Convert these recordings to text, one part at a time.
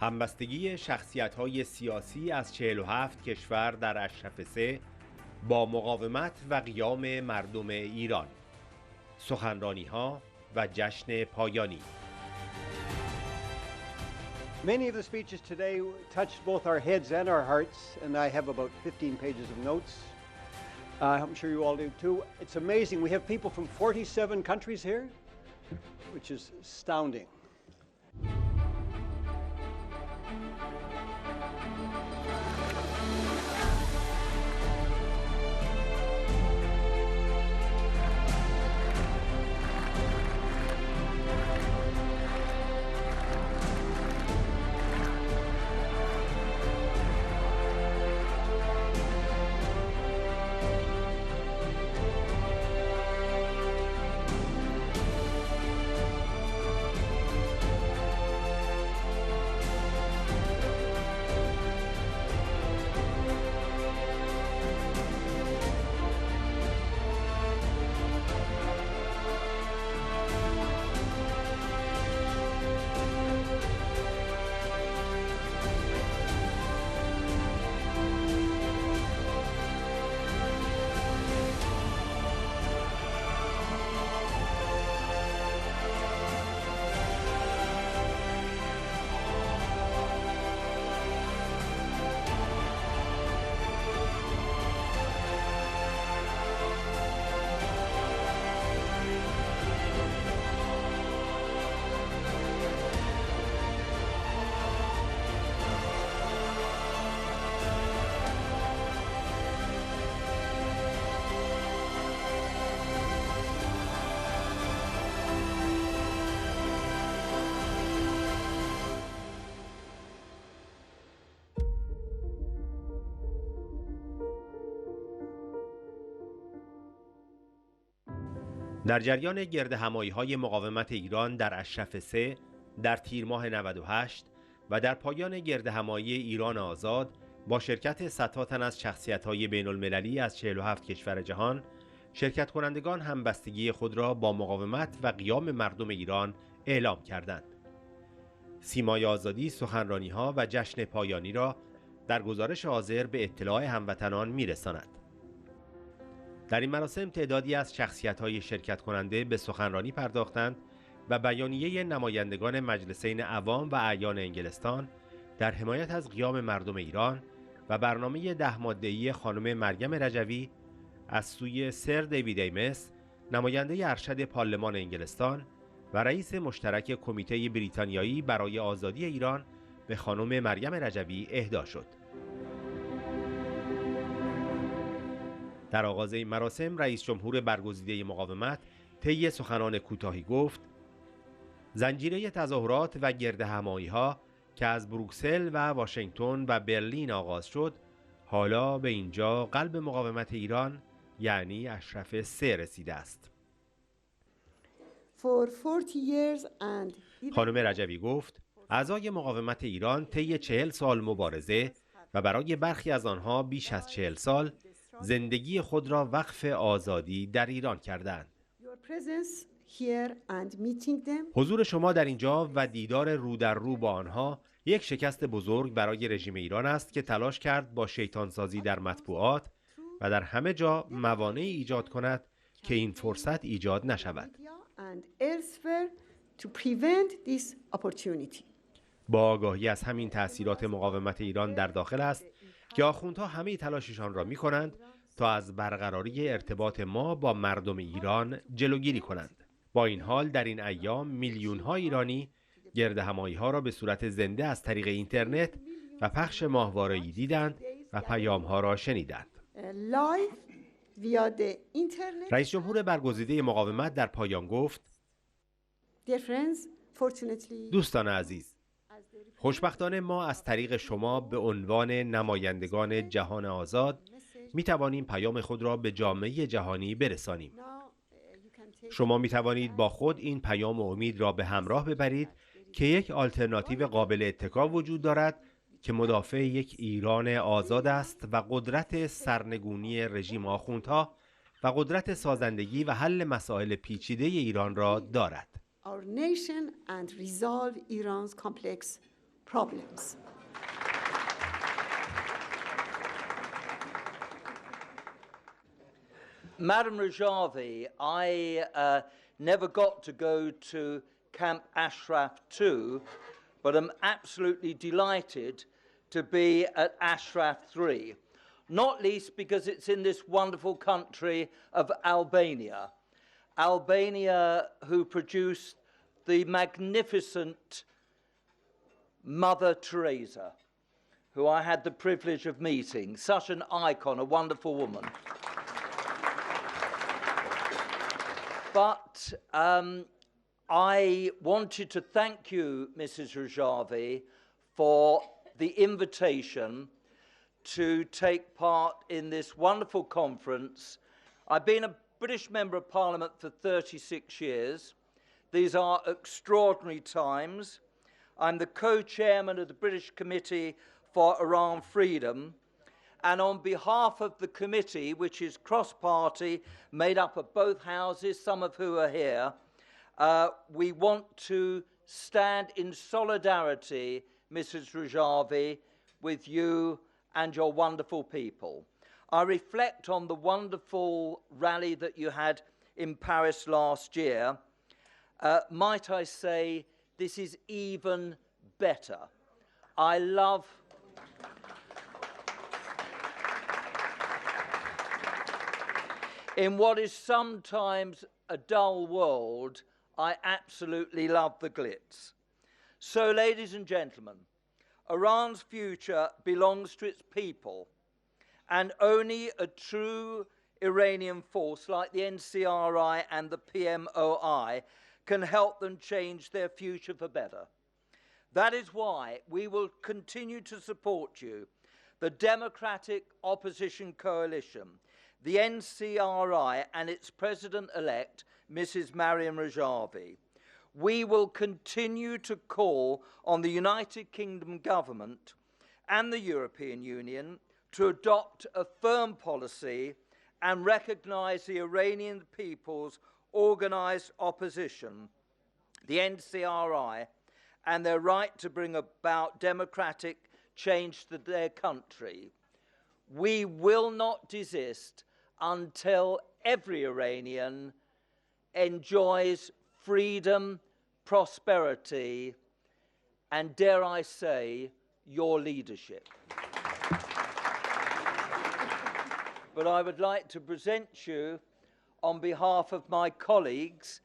همبستگی شخصیت‌های سیاسی از 47 کشور در اشرف 3 با مقاومت و قیام مردم ایران، سخنرانیها و جشن پایانی. Many of the speeches today touched both our heads and our hearts, and I have about 15 pages of notes. I'm sure you all do too. It's amazing. We have people from 47 countries here, which is astounding. در جریان گردهمایی‌های مقاومت ایران در اشرف 3 در تیر ماه 98 و در پایان گردهمایی ایران آزاد با شرکت صدها تن از شخصیت‌های بین المللی از 47 کشور جهان، شرکت کنندگان همبستگی خود را با مقاومت و قیام مردم ایران اعلام کردند. سیمای آزادی سخنرانیها و جشن پایانی را در گزارش حاضر به اطلاع هموطنان می‌رساند. در این مراسم تعدادی از شخصیت‌های شرکت کننده به سخنرانی پرداختند و بیانیه نمایندگان مجلسین عوام و اعیان انگلستان در حمایت از قیام مردم ایران و برنامه 10 ماده‌ای خانم مریم رجوی از سوی سر دیوید، نماینده ارشد پارلمان انگلستان و رئیس مشترک کمیته بریتانیایی برای آزادی ایران به خانم مریم رجوی اهدا شد. در آغاز این مراسم رئیس جمهور برگزیده مقاومت طی سخنان کوتاهی گفت: زنجیره تظاهرات و گردهمایی‌ها که از بروکسل و واشنگتن و برلین آغاز شد، حالا به اینجا قلب مقاومت ایران یعنی اشرف 3 رسیده است. خانم رجوی گفت: اعضای مقاومت ایران طی 40 سال مبارزه و برای برخی از آنها بیش از 40 سال زندگی خود را وقف آزادی در ایران کردند. حضور شما در اینجا و دیدار رو در رو با آنها یک شکست بزرگ برای رژیم ایران است که تلاش کرد با شیطانسازی در مطبوعات و در همه جا موانعی ایجاد کند که این فرصت ایجاد نشود. با آگاهی از همین تأثیرات مقاومت ایران در داخل است که آخوندها همه تلاششان را می کنند تا از برقراری ارتباط ما با مردم ایران جلوگیری کنند. با این حال در این ایام میلیون‌ها ایرانی گردهمایی‌ها را به صورت زنده از طریق اینترنت و پخش ماهواره‌ای دیدند و پیام‌ها را شنیدند. رئیس جمهور برگزیده مقاومت در پایان گفت: دوستان عزیز، خوشبختانه ما از طریق شما به عنوان نمایندگان جهان آزاد می توانیم پیام خود را به جامعه جهانی برسانیم. شما می توانید با خود این پیام و امید را به همراه ببرید که یک آلترناتیو قابل اتکا وجود دارد که مدافع یک ایران آزاد است و قدرت سرنگونی رژیم آخوندها و قدرت سازندگی و حل مسائل پیچیده ایران را دارد. Our nation and resolve Iran's complex problems. Madam Rejui, I never got to go to Camp اشرف II, but I'm absolutely delighted to be at اشرف III, not least because it's in this wonderful country of Albania. Albania, who produced the magnificent Mother Teresa, who I had the privilege of meeting, such an icon, a wonderful woman. But I wanted to thank you, Mrs. Rejui, for the invitation to take part in this wonderful conference. I've been a British Member of Parliament for 36 years. These are extraordinary times. I'm the co-chairman of the British Committee for Iran Freedom, and on behalf of the committee, which is cross-party, made up of both houses, some of who are here, we want to stand in solidarity, Mrs. Rejui, with you and your wonderful people. I reflect on the wonderful rally that you had in Paris last year. Might I say, this is even better. I love in what is sometimes a dull world, I absolutely love the glitz. So, ladies and gentlemen, Iran's future belongs to its people, and only a true Iranian force like the NCRI and the PMOI can help them change their future for better. That is why we will continue to support you, the Democratic Opposition Coalition, the NCRI and its President-elect, Mrs. Meriem Rejui. We will continue to call on the United Kingdom government and the European Union to adopt a firm policy and recognise the Iranian people's organised opposition, the NCRI, and their right to bring about democratic change to their country. We will not desist until every Iranian enjoys freedom, prosperity, and, dare I say, your leadership. But I would like to present you on behalf of my colleagues.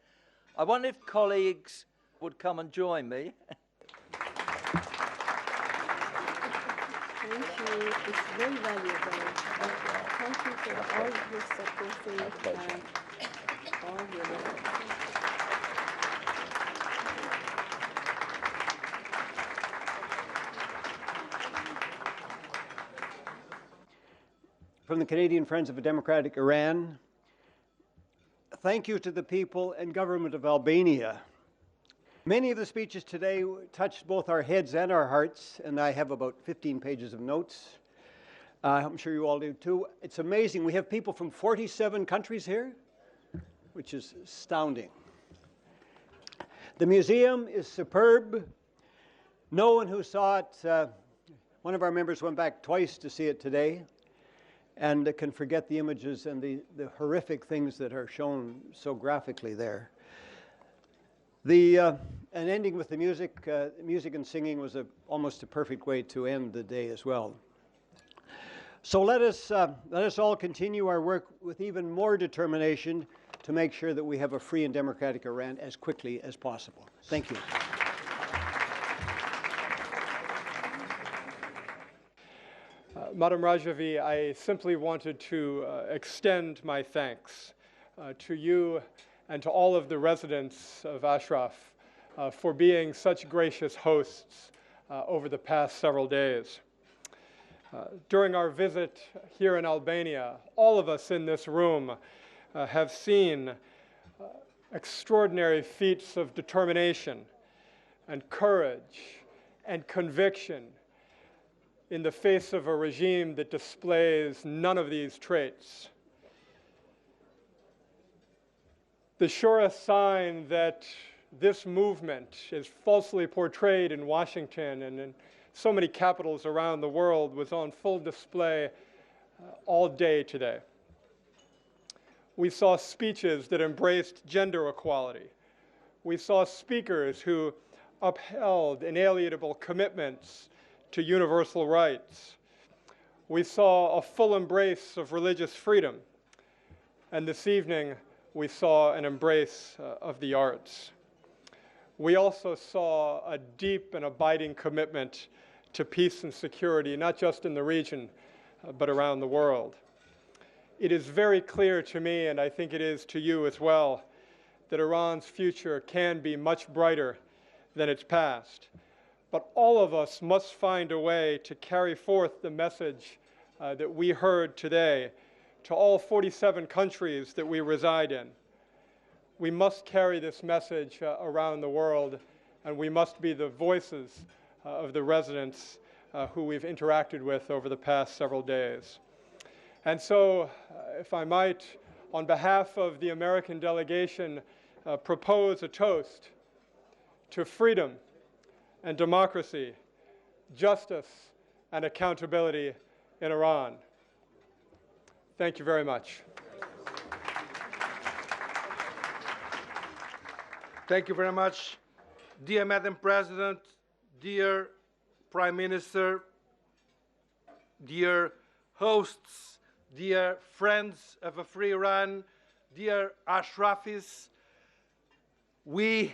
I wonder if colleagues would come and join me. Thank you. It's very valuable. Thank you for all your supporting and all your work. From the Canadian Friends of a Democratic Iran, thank you to the people and government of Albania. Many of the speeches today touched both our heads and our hearts, and I have about 15 pages of notes. I'm sure you all do too. It's amazing. We have people from 47 countries here, which is astounding. The museum is superb. No one who saw it, one of our members went back twice to see it today, and can forget the images and the horrific things that are shown so graphically there. And ending with the music, music and singing was almost a perfect way to end the day as well. So let us all continue our work with even more determination to make sure that we have a free and democratic Iran as quickly as possible. Thank you. Madam Rejui, I simply wanted to extend my thanks to you and to all of the residents of اشرف for being such gracious hosts over the past several days. During our visit here in Albania, all of us in this room have seen extraordinary feats of determination and courage and conviction in the face of a regime that displays none of these traits. The surest sign that this movement is falsely portrayed in Washington and in so many capitals around the world was on full display all day today. We saw speeches that embraced gender equality. We saw speakers who upheld inalienable commitments to universal rights. We saw a full embrace of religious freedom. And this evening, we saw an embrace of the arts. We also saw a deep and abiding commitment to peace and security, not just in the region, but around the world. It is very clear to me, and I think it is to you as well, that Iran's future can be much brighter than its past. But all of us must find a way to carry forth the message that we heard today to all 47 countries that we reside in. We must carry this message around the world, and we must be the voices of the residents who we've interacted with over the past several days. And so, if I might, on behalf of the American delegation, propose a toast to freedom and democracy, justice and accountability in Iran. Thank you very much. Thank you very much. Dear Madam President, dear Prime Minister, dear hosts, dear friends of a free Iran, dear Ashrafis, we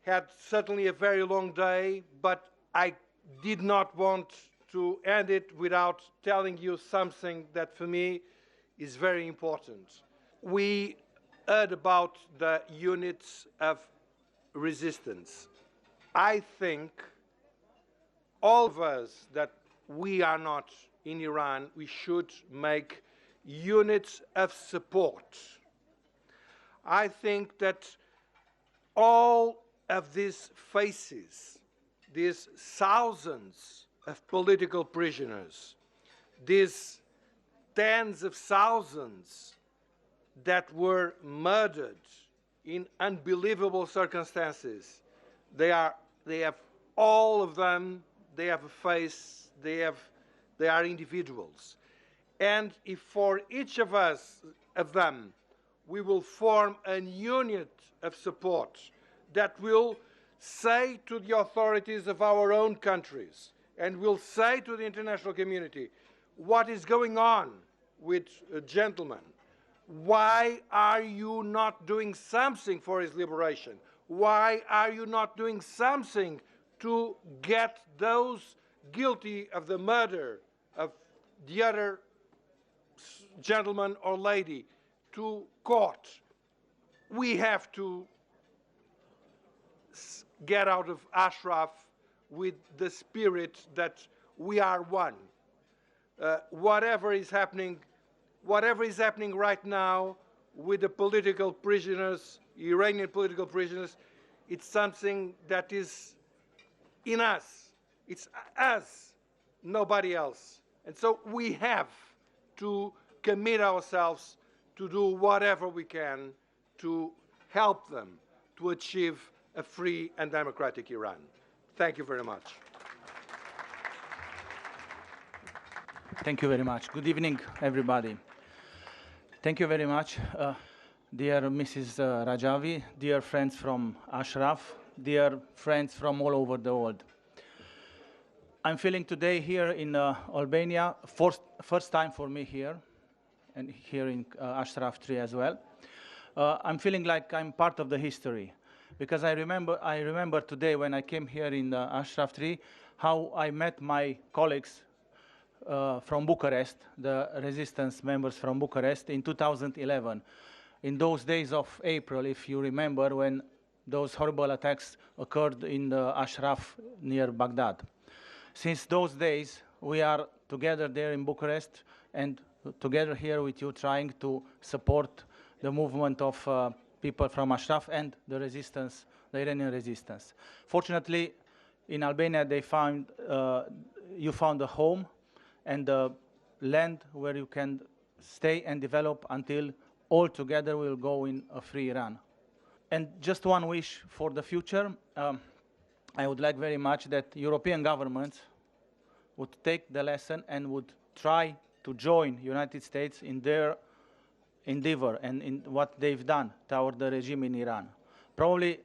had certainly a very long day, but I did not want to end it without telling you something that for me is very important. We heard about the units of resistance. I think all of us that we are not in Iran, we should make units of support. I think that all of these faces, these thousands of political prisoners, these tens of thousands that were murdered in unbelievable circumstances, they have all of them, they have a face, they are individuals. And if for each of us, of them, we will form a unit of support that will say to the authorities of our own countries and will say to the international community what is going on with a gentleman. Why are you not doing something for his liberation? Why are you not doing something to get those guilty of the murder of the other gentleman or lady to court? We have to get out of Ashraf with the spirit that we are one. Whatever is happening right now with the political prisoners, Iranian political prisoners, it's something that is in us. It's us, nobody else. And so we have to commit ourselves to do whatever we can to help them to achieve a free and democratic Iran. Thank you very much. Thank you very much. Good evening, everybody. Thank you very much, dear Mrs. Rajavi, dear friends from Ashraf, dear friends from all over the world. I'm feeling today here in Albania, first time for me here, and here in Ashraf 3 as well. I'm feeling like I'm part of the history, because I remember today when I came here in Ashraf 3, how I met my colleagues from Bucharest, the resistance members from Bucharest in 2011. In those days of April, if you remember, when those horrible attacks occurred in the Ashraf near Baghdad. Since those days, we are together there in Bucharest and together here with you trying to support the movement of people from Ashraf and the resistance, the Iranian resistance. Fortunately, in Albania, you found a home and the land where you can stay and develop until all together will go in a free Iran. And just one wish for the future. I would like very much that European governments would take the lesson and would try to join United States in their endeavor and in what they've done toward the regime in Iran. Probably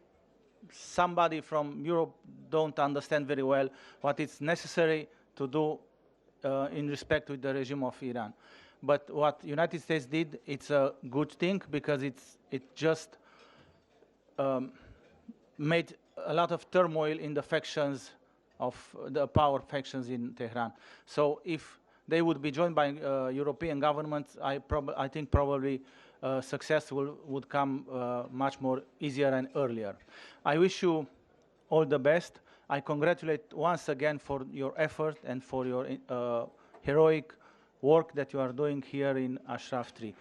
somebody from Europe don't understand very well what is necessary to do in respect to the regime of Iran. But what United States did, it's a good thing because it just made a lot of turmoil in the factions of the power factions in Tehran. So if they would be joined by European governments, I think probably success would come much more easier and earlier. I wish you all the best. I congratulate once again for your effort and for your heroic work that you are doing here in اشرف 3.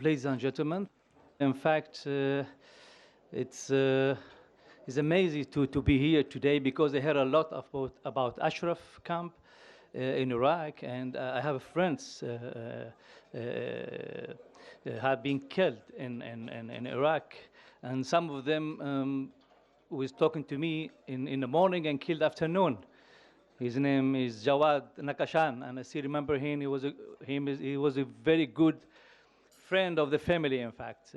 Ladies and gentlemen, in fact, it's amazing to be here today because I heard a lot about Ashraf camp in Iraq, and I have friends have been killed in Iraq, and some of them was talking to me in the morning and killed afternoon. His name is Jawad Nakashan, and I still remember him. He was a very good friend of the family, in fact.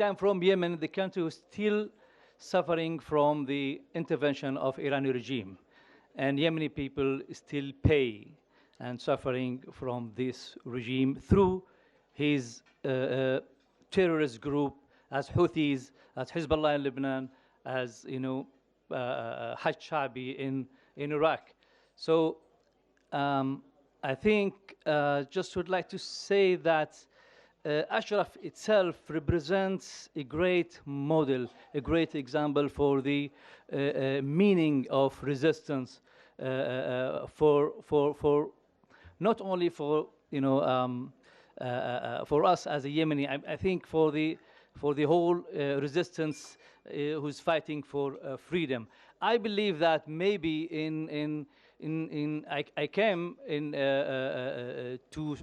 I'm from Yemen, the country who's still suffering from the intervention of Iranian regime. And Yemeni people still pay and suffering from this regime through his terrorist group as Houthis, as Hezbollah in Lebanon, as, Hajj Shabi in Iraq. So I think just would like to say that Ashraf itself represents a great model, a great example for the meaning of resistance for not only for for us as a Yemeni. I think for the whole resistance who's fighting for freedom. I believe that maybe I came in to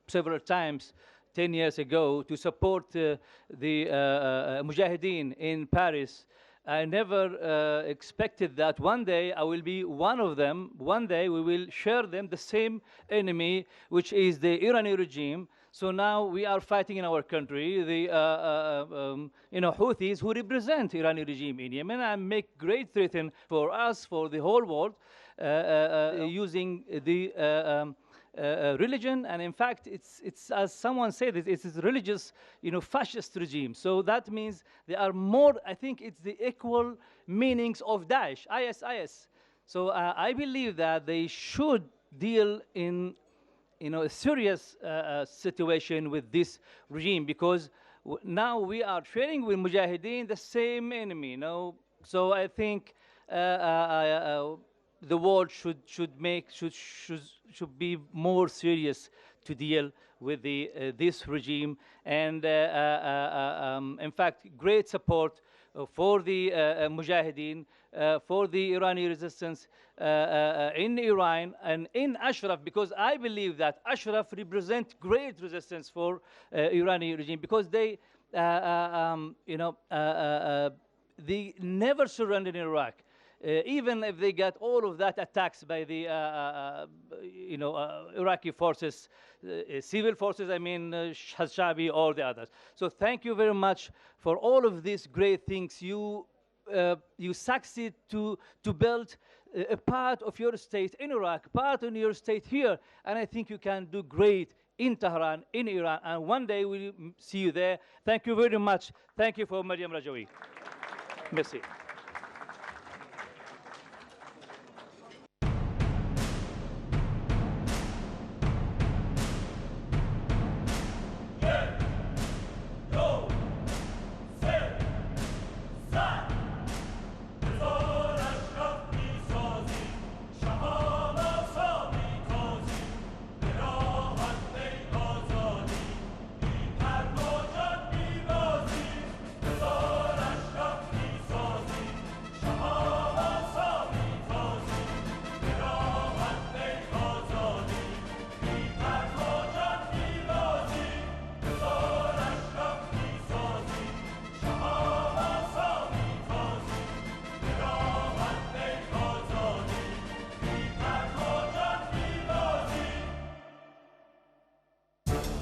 several times 10 years ago to support the Mujahideen in Paris. I never expected that one day I will be one of them. One day we will share them, the same enemy, which is the Iranian regime. So now we are fighting in our country, the Houthis who represent Iranian regime in Yemen and make great threat for us, for the whole world, using the religion, and in fact, it's as someone said, it's a religious, fascist regime. So that means there are more. I think it's the equal meanings of Daesh, IS. So I believe that they should deal in, a serious situation with this regime because now we are sharing with Mujahideen the same enemy. So I think the world should be more serious to deal with this regime, and in fact, great support for the Mujahideen, for the Iranian resistance in Iran and in Ashraf, because I believe that Ashraf represent great resistance for Iranian regime because they, they never surrendered in Iraq. Even if they got all of that attacks by the Iraqi forces, civil forces, Shabi, all the others. So thank you very much for all of these great things. You succeed to build a part of your state in Iraq, part of your state here, and I think you can do great in Tehran, in Iran, and one day we'll see you there. Thank you very much. Thank you for Meriem Rajui. Merci.